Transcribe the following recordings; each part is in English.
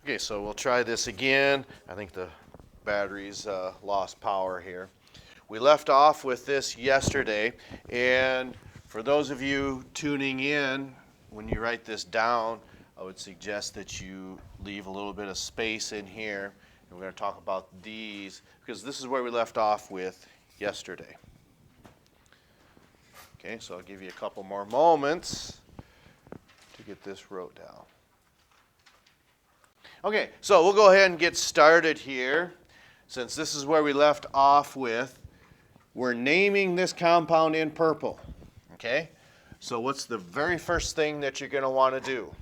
Okay, so we'll try this again. I think the battery's lost power here. We left off with this yesterday, and for those of you tuning in, when you write this down, I would suggest that you leave a little bit of space in here, and we're going to talk about these, because this is where we left off with yesterday. Okay, so I'll give you a couple more moments to get this wrote down. Okay, so we'll go ahead and get started here. Since this is where we left off with, we're naming this compound in purple. Okay, so what's the very first thing that you're going to want to do?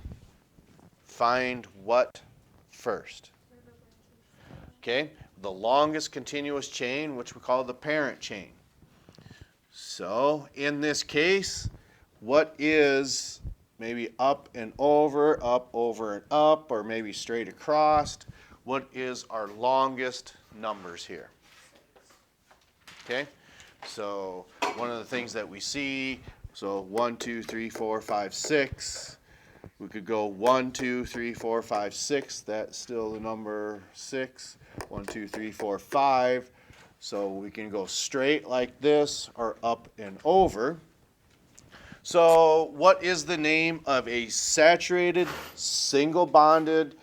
Find what first? Okay, the longest continuous chain, which we call the parent chain. So in this case, what is maybe up and over and up, or maybe straight across? What is our longest numbers here? Okay, so one of the things that we see, so 1, 2, 3, 4, 5, 6. We could go 1, 2, 3, 4, 5, 6. That's still the number 6. 1, 2, 3, 4, 5. So we can go straight like this or up and over. So what is the name of a saturated, single bonded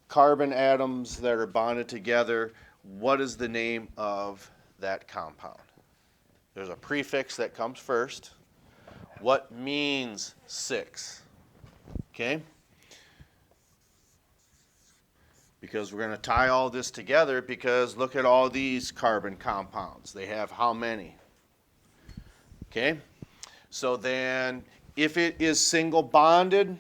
carbon atoms that are bonded together? What is the name of that compound? There's a prefix that comes first. What means 6? Okay? Because we're going to tie all this together, because look at all these carbon compounds. They have how many? Okay? So then, if it is single bonded,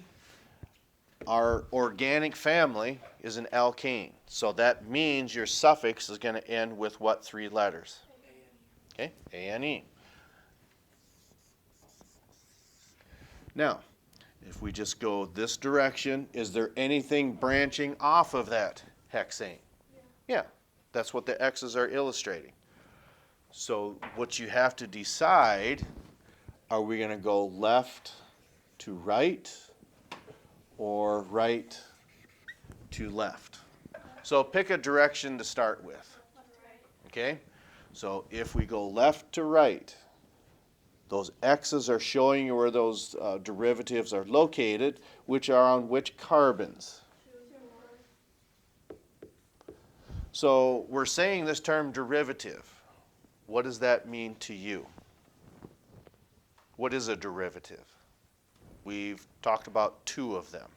our organic family is an alkane. So that means your suffix is going to end with what 3 letters? Okay, A-N-E. Now, if we just go this direction, is there anything branching off of that hexane? Yeah, that's what the X's are illustrating. So what you have to decide, are we going to go left to right or right to left? So pick a direction to start with. Okay? So if we go left to right, those X's are showing you where those derivatives are located, which are on which carbons? So we're saying this term derivative. What does that mean to you? What is a derivative? We've talked about 2 of them.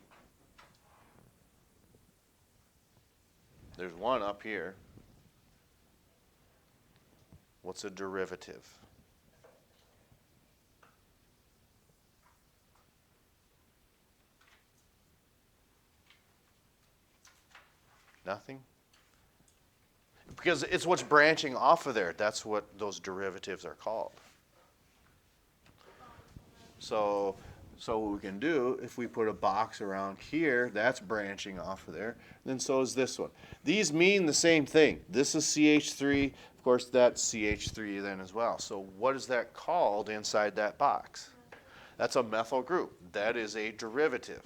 There's one up here. What's a derivative? Nothing? Because it's what's branching off of there. That's what those derivatives are called. So what we can do, if we put a box around here, that's branching off of there. Then so is this one. These mean the same thing. This is CH3. Of course, that's CH3 then as well. So what is that called inside that box? That's a methyl group. That is a derivative.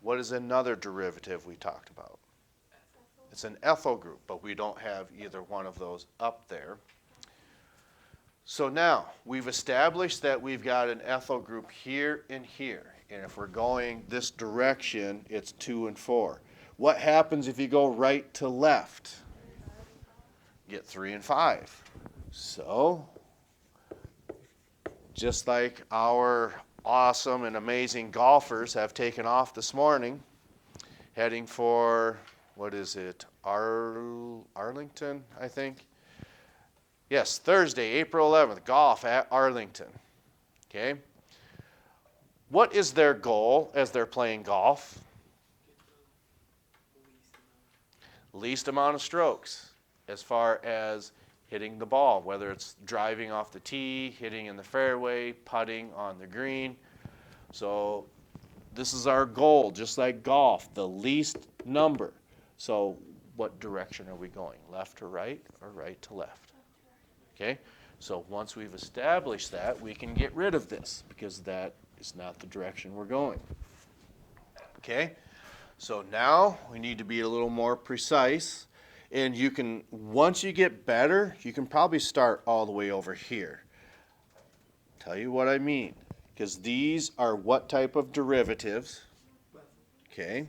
What is another derivative we talked about? It's an ethyl group, but we don't have either one of those up there. So now, we've established that we've got an ethyl group here and here. And if we're going this direction, it's 2 and 4. What happens if you go right to left? Get 3 and 5. So, just like our awesome and amazing golfers have taken off this morning, heading for, what is it, Arlington, I think? Yes, Thursday, April 11th, golf at Arlington. Okay? What is their goal as they're playing golf? Least amount of strokes as far as hitting the ball, whether it's driving off the tee, hitting in the fairway, putting on the green. So this is our goal, just like golf, the least number. So what direction are we going? Left to right or right to left? Okay, so once we've established that, we can get rid of this because that is not the direction we're going. Okay, So now we need to be a little more precise. And you can, once you get better, you can probably start all the way over here. Tell you what I mean. Because these are what type of derivatives? Okay.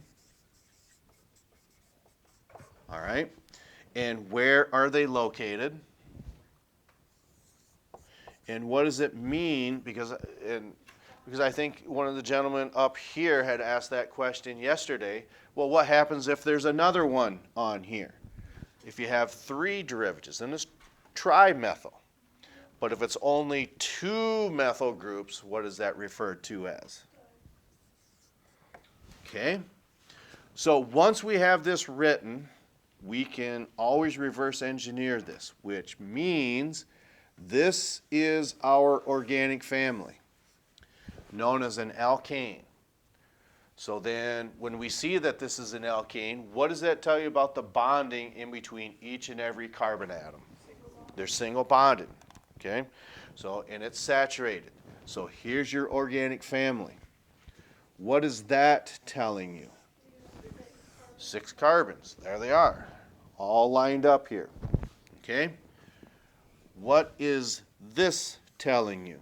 All right. And where are they located? And what does it mean? Because I think one of the gentlemen up here had asked that question yesterday. Well, what happens if there's another one on here? If you have 3 derivatives, then it's trimethyl. But if it's only 2 methyl groups, what is that referred to as? Okay. So once we have this written, we can always reverse engineer this, which means this is our organic family, known as an alkane. So then when we see that this is an alkane, what does that tell you about the bonding in between each and every carbon atom? They're single bonded, okay? So, and it's saturated. So here's your organic family. What is that telling you? 6 carbons. There they are, all lined up here, okay? What is this telling you?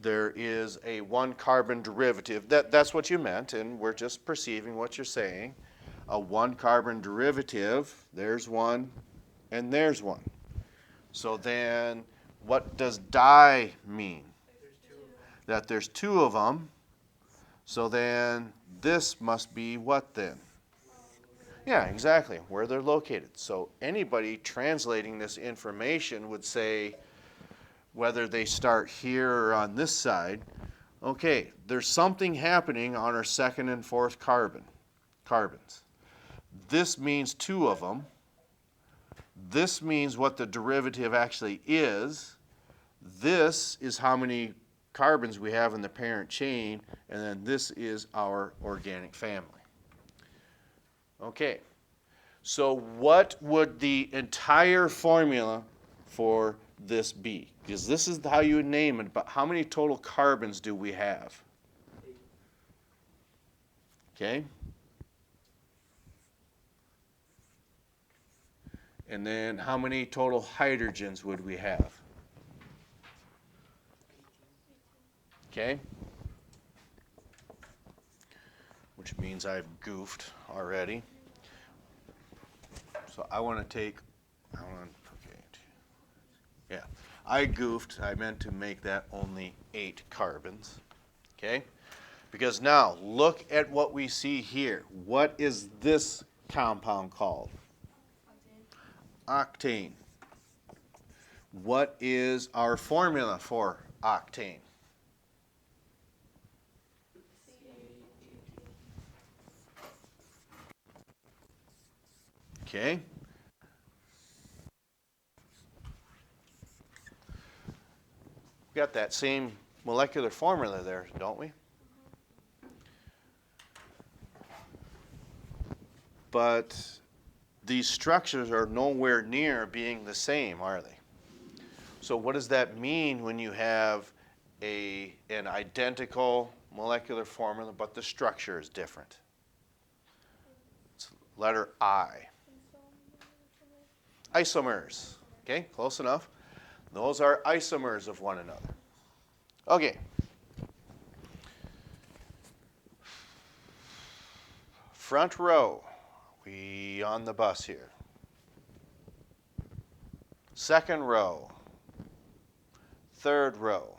There is a 1 carbon derivative. That's what you meant, and we're just perceiving what you're saying. A 1 carbon derivative, there's 1, and there's 1. So then, what does di mean? That there's 2 of them. So then, this must be what then? Yeah, exactly, where they're located. So anybody translating this information would say, whether they start here or on this side, okay, there's something happening on our 2nd and 4th carbons. This means 2 of them. This means what the derivative actually is. This is how many carbons we have in the parent chain, and then this is our organic family. Okay, so what would the entire formula for this be? Because this is how you would name it, but how many total carbons do we have? Okay. And then how many total hydrogens would we have? Okay. Which means I've goofed already. So I want to take, yeah, I goofed. I meant to make that only 8 carbons. Okay. Because now look at what we see here. What is this compound called? Octane. What is our formula for octane? Okay. We got that same molecular formula there, don't we? But these structures are nowhere near being the same, are they? So what does that mean when you have an identical molecular formula, but the structure is different? It's letter I. Isomers. Okay, close enough. Those are isomers of one another. Okay. Front row. We on the bus here. Second row. Third row.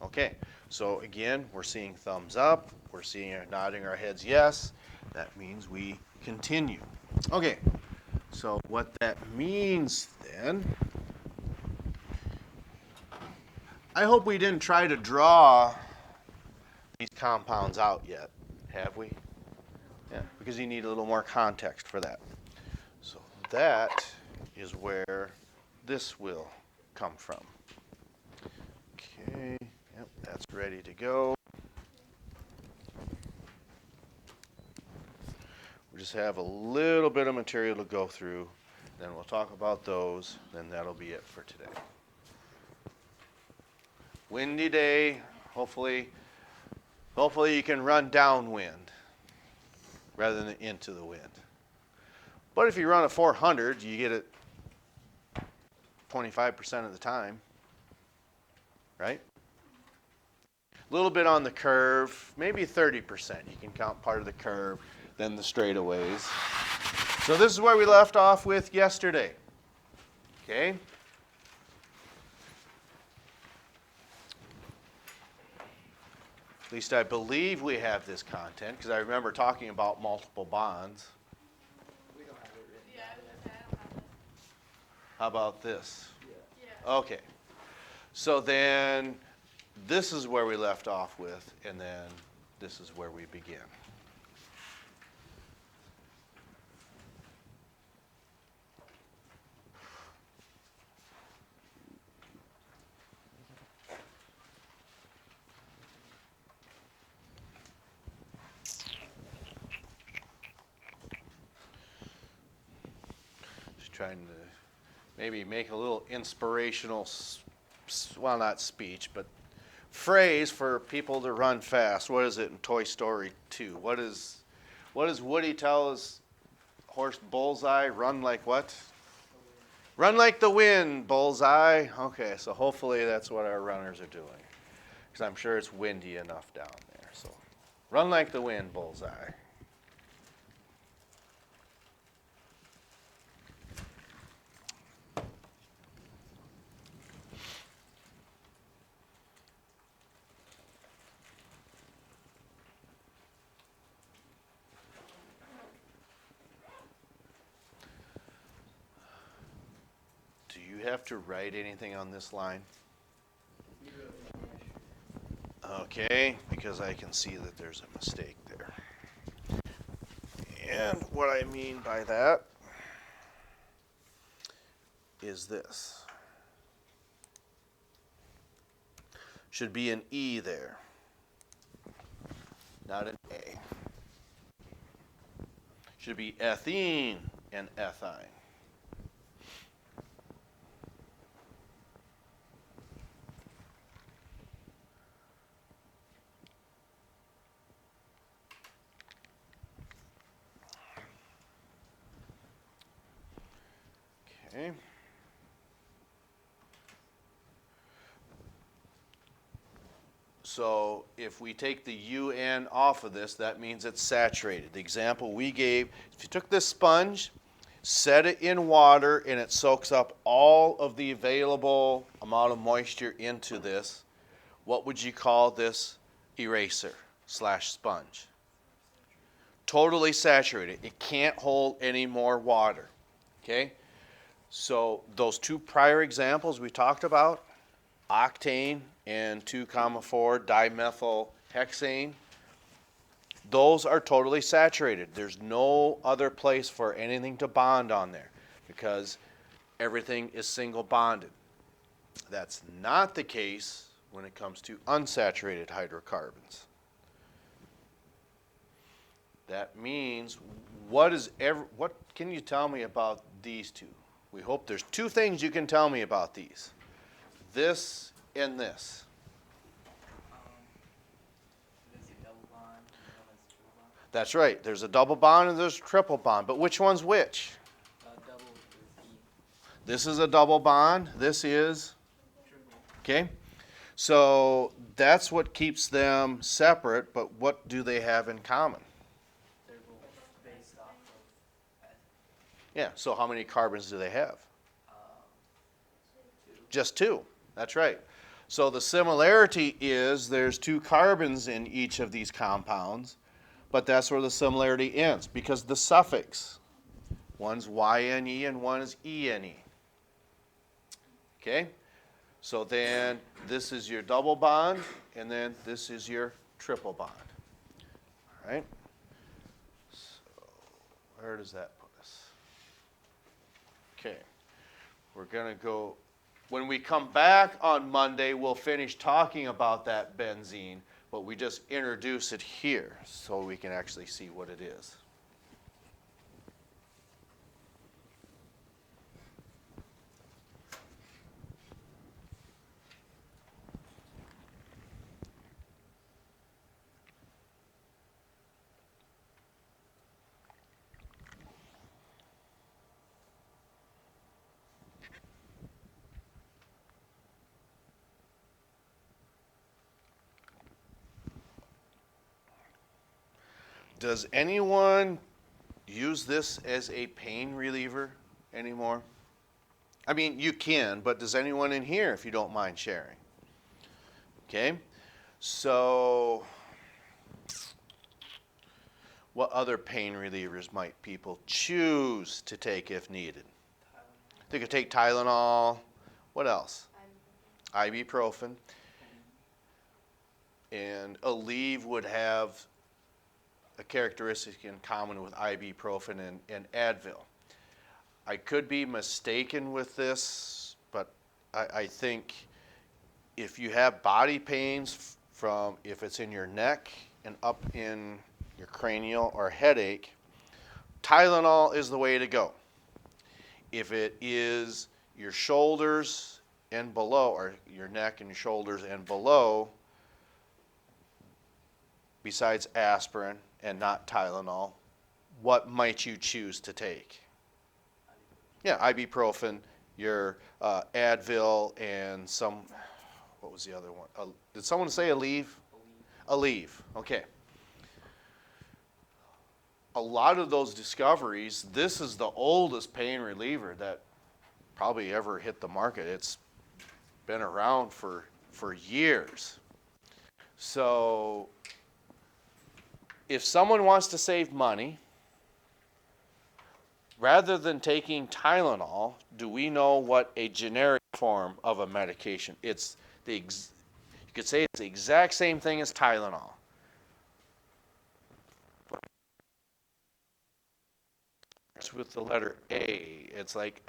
Okay, so again, we're seeing thumbs up. We're seeing nodding our heads yes. That means we continue. Okay, so what that means then, I hope we didn't try to draw these compounds out yet, have we? Yeah, because you need a little more context for that. So that is where this will come from. Okay, yep, that's ready to go. We just have a little bit of material to go through, then we'll talk about those, then that'll be it for today. Windy day, hopefully Hopefully you can run downwind rather than into the wind. But if you run a 400, you get it 25% of the time, right? A little bit on the curve, maybe 30%. You can count part of the curve, then the straightaways. So this is where we left off with yesterday. Okay? At least I believe we have this content, because I remember talking about multiple bonds. We don't have it written Yeah, I down was yet. gonna say, I don't have it. How about this? Yeah. Yeah. Okay. So then this is where we left off with, and then this is where we begin. Just trying to maybe make a little inspirational, well, not speech, but phrase for people to run fast. What is it in Toy Story 2? What does Woody tell his horse Bullseye? Run like what? Run like the wind, Bullseye. Okay, so hopefully that's what our runners are doing, because I'm sure it's windy enough down there. So run like the wind, Bullseye. Do you have to write anything on this line? Okay, because I can see that there's a mistake there. And what I mean by that is this. Should be an E there, not an A. Should be ethene and ethine. Okay. So if we take the UN off of this, that means it's saturated. The example we gave, if you took this sponge, set it in water, and it soaks up all of the available amount of moisture into this, what would you call this eraser / sponge? Totally saturated. It can't hold any more water. Okay? So those two prior examples we talked about, octane and 2,4 dimethyl hexane, those are totally saturated. There's no other place for anything to bond on there because everything is single bonded. That's not the case when it comes to unsaturated hydrocarbons. That means, what can you tell me about these two? We hope there's two things you can tell me about these. This and this. There's a double bond, and one has a triple bond. That's right. There's a double bond and there's a triple bond. But which one's which? Double is E. This is a double bond. This is, Triple. okay? So that's what keeps them separate, but what do they have in common? They're both based off of Yeah, so how many carbons do they have? 2. Just two. That's right. So the similarity is there's two carbons in each of these compounds, but that's where the similarity ends because the suffix, one's YNE and one is ENE. Okay? So then this is your double bond, and then this is your triple bond. All right? So where does that put us? Okay. We're going to go, when we come back on Monday, we'll finish talking about that benzene, but we just introduce it here so we can actually see what it is. Does anyone use this as a pain reliever anymore? I mean, you can, but does anyone in here, if you don't mind sharing? Okay, so what other pain relievers might people choose to take if needed? They could take Tylenol. What else? Ibuprofen. And Aleve would have a characteristic in common with ibuprofen and Advil. I could be mistaken with this, but I think if you have body pains from, if it's in your neck and up in your cranial or headache, Tylenol is the way to go. If it is your shoulders and below, or your neck and your shoulders and below, besides aspirin and not Tylenol, what might you choose to take? Yeah, ibuprofen, your Advil, and some, what was the other one? Did someone say Aleve? Aleve, okay. A lot of those discoveries, this is the oldest pain reliever that probably ever hit the market. It's been around for years. So if someone wants to save money, rather than taking Tylenol, do we know what a generic form of a medication? It's you could say it's the exact same thing as Tylenol. It's with the letter A. It's like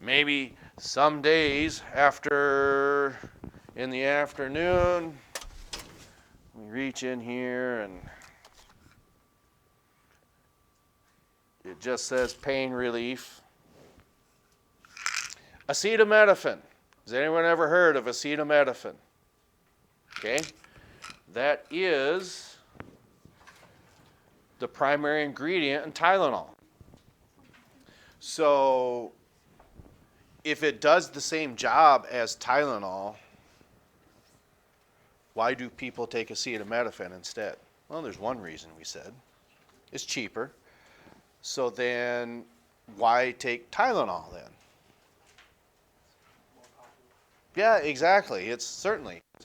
maybe some days after in the afternoon, we reach in here and it just says pain relief. Acetaminophen. Has anyone ever heard of acetaminophen? Okay. That is the primary ingredient in Tylenol. So if it does the same job as Tylenol, why do people take acetaminophen instead? Well, there's one reason we said. It's cheaper. So then why take Tylenol then? Yeah, exactly. It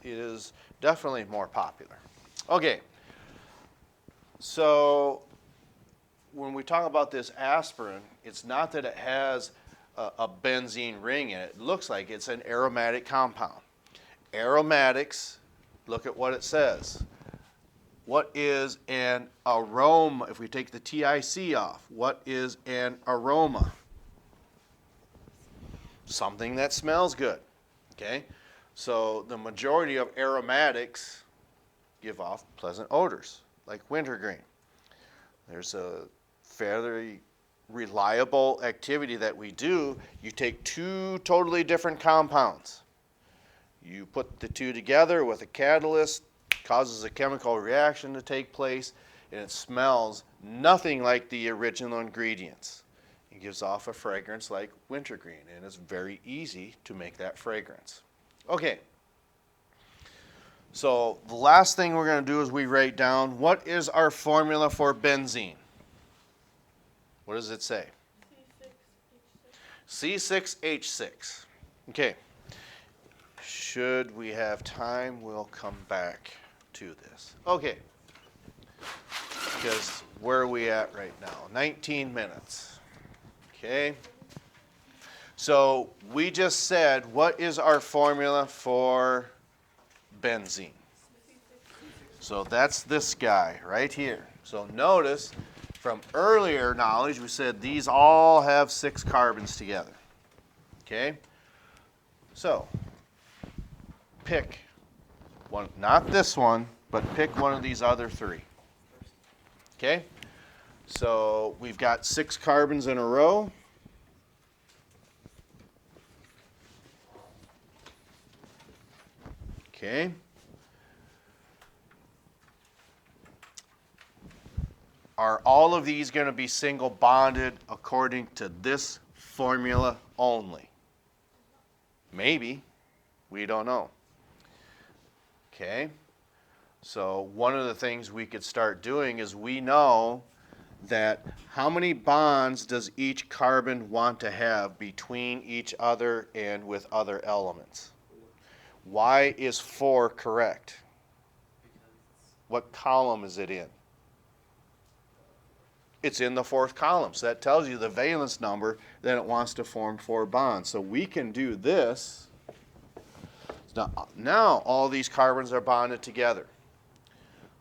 is definitely more popular. Okay. So when we talk about this aspirin, it's not that it has a benzene ring in it. It looks like it's an aromatic compound. Aromatics, look at what it says. What is an aroma? If we take the TIC off, what is an aroma? Something that smells good. Okay? So the majority of aromatics give off pleasant odors, like wintergreen. There's a fairly reliable activity that we do. You take two totally different compounds. You put the two together with a catalyst, causes a chemical reaction to take place, and it smells nothing like the original ingredients. It gives off a fragrance like wintergreen, and it's very easy to make that fragrance. Okay. So the last thing we're going to do is we write down, what is our formula for benzene? What does it say? C6H6. Okay. Should we have time, we'll come back to this. Okay. Because where are we at right now? 19 minutes. Okay. So we just said, what is our formula for benzene? So that's this guy right here. So notice from earlier knowledge, we said these all have 6 carbons together. Okay? So pick one, not this one, but pick one of these other 3. Okay? So we've got 6 carbons in a row. Okay. Are all of these going to be single bonded according to this formula only? Maybe. We don't know. Okay? So one of the things we could start doing is we know that how many bonds does each carbon want to have between each other and with other elements? Why is 4 correct? What column is it in? It's in the 4th column. So that tells you the valence number that it wants to form 4 bonds. So we can do this. Now all these carbons are bonded together.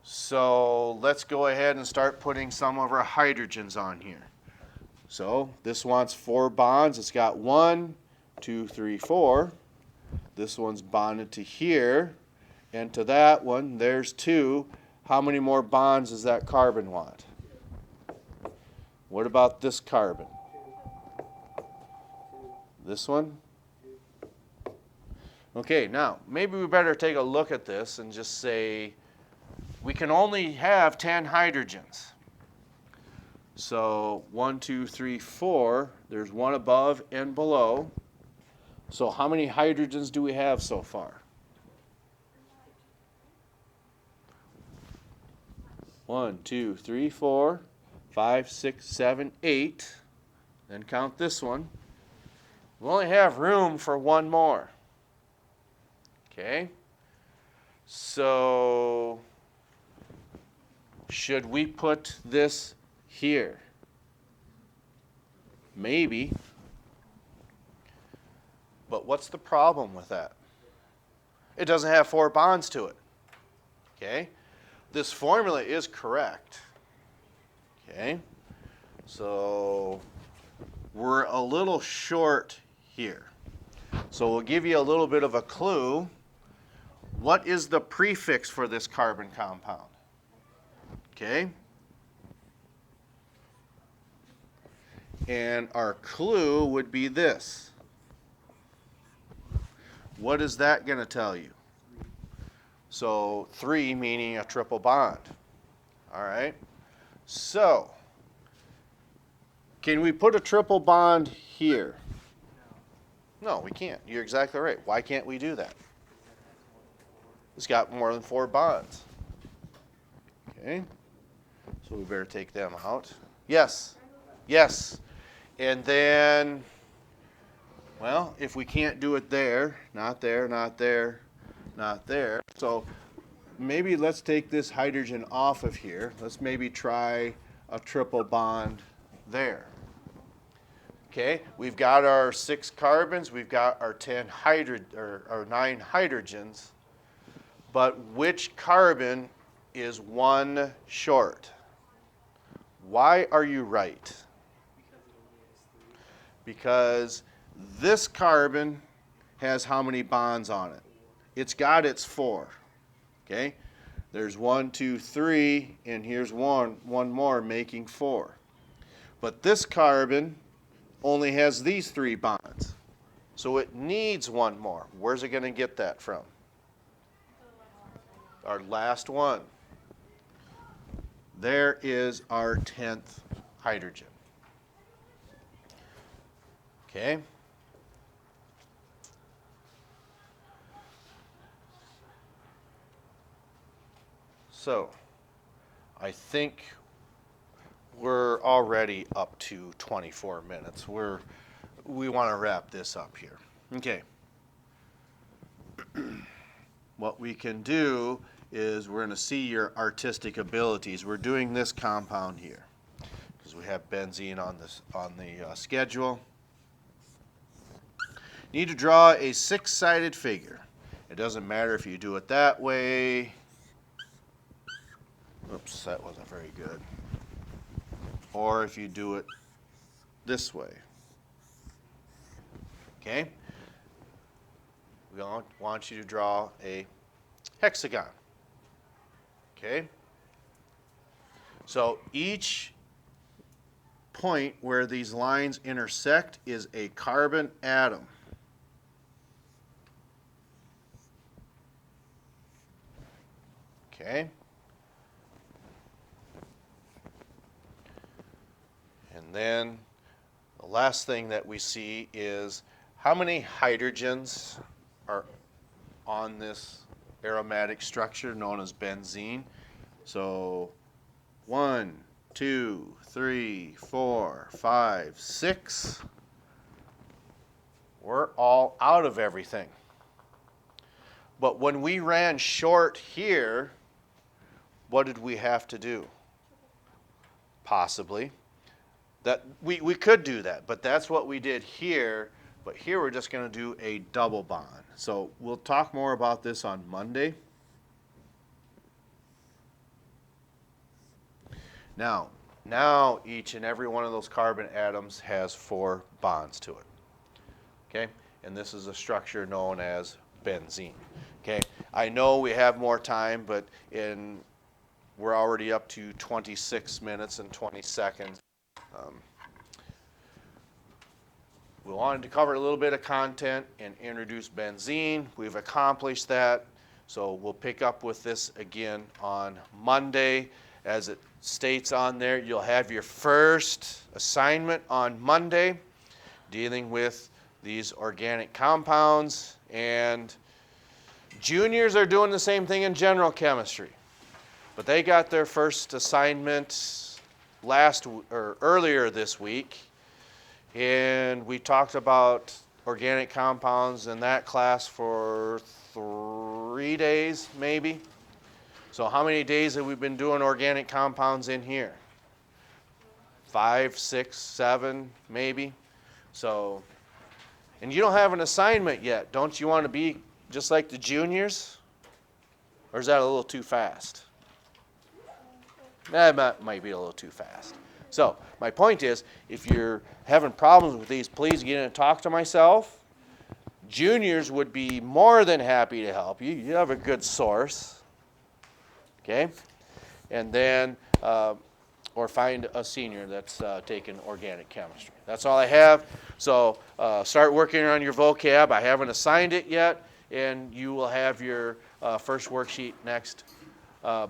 So let's go ahead and start putting some of our hydrogens on here. So this wants 4 bonds. It's got 1, 2, 3, 4. This one's bonded to here. And to that one, there's 2. How many more bonds does that carbon want? What about this carbon? This one? Okay, now maybe we better take a look at this and just say we can only have 10 hydrogens. So 1, 2, 3, 4. There's 1 above and below. So how many hydrogens do we have so far? 1, 2, 3, 4, 5, 6, 7, 8. Then count this one. We only have room for 1 more. Okay? So should we put this here? Maybe. But what's the problem with that? It doesn't have 4 bonds to it. Okay? This formula is correct. Okay? So we're a little short here. So we'll give you a little bit of a clue. What is the prefix for this carbon compound? Okay? And our clue would be this. What is that going to tell you? So 3 meaning a triple bond. All right? So, can we put a triple bond here? No, we can't. You're exactly right. Why can't we do that? It's got more than 4 bonds. Okay? So we better take them out. Yes. Yes. And then, well, if we can't do it there, not there, not there, not there. So maybe let's take this hydrogen off of here. Let's maybe try a triple bond there. Okay, we've got our 6 carbons, we've got our 9 hydrogens, but which carbon is 1 short? Why are you right? Because this carbon has how many bonds on it? It's got its 4. Okay? There's 1, 2, 3, and here's one more making 4. But this carbon only has these 3 bonds. So it needs 1 more. Where's it going to get that from? Our last one. There is our 10th hydrogen. Okay? So, I think we're already up to 24 minutes. We want to wrap this up here. Okay. What we can do is we're going to see your artistic abilities. We're doing this compound here because we have benzene on the schedule. You need to draw a 6-sided figure. It doesn't matter if you do it that way. Oops, that wasn't very good. Or if you do it this way. Okay? We want you to draw a hexagon. Okay? So each point where these lines intersect is a carbon atom. Okay? And then the last thing that we see is how many hydrogens are on this aromatic structure known as benzene? So 1, 2, 3, 4, 5, 6. We're all out of everything. But when we ran short here, what did we have to do? Possibly. That we could do that, but that's what we did here. But here we're just going to do a double bond. So we'll talk more about this on Monday. Now each and every one of those carbon atoms has 4 bonds to it. Okay? And this is a structure known as benzene. Okay? I know we have more time, but we're already up to 26 minutes and 20 seconds. We wanted to cover a little bit of content and introduce benzene. We've accomplished that. So we'll pick up with this again on Monday. As it states on there, you'll have your first assignment on Monday dealing with these organic compounds. And juniors are doing the same thing in general chemistry. But they got their first assignment earlier this week. And we talked about organic compounds in that class for 3 days, maybe. So how many days have we been doing organic compounds in here? 5, 6, 7, maybe. So, and you don't have an assignment yet. Don't you want to be just like the juniors? Or is that a little too fast? That might be a little too fast. So my point is, if you're having problems with these, please get in and talk to myself. Juniors would be more than happy to help you. You have a good source. Okay? And then, or find a senior that's taken organic chemistry. That's all I have. So start working on your vocab. I haven't assigned it yet, and you will have your first worksheet next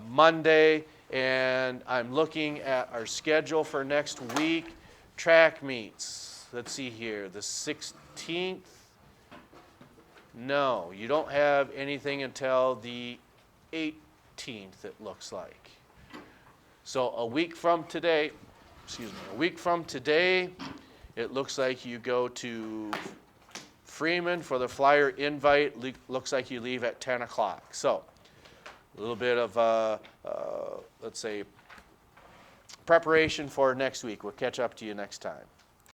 Monday. And I'm looking at our schedule for next week. Track meets. Let's see here. The 16th. No, you don't have anything until the 18th, it looks like. So a week from today, it looks like you go to Freeman for the flyer invite. Looks like you leave at 10 o'clock. So a little bit of, let's say, preparation for next week. We'll catch up to you next time.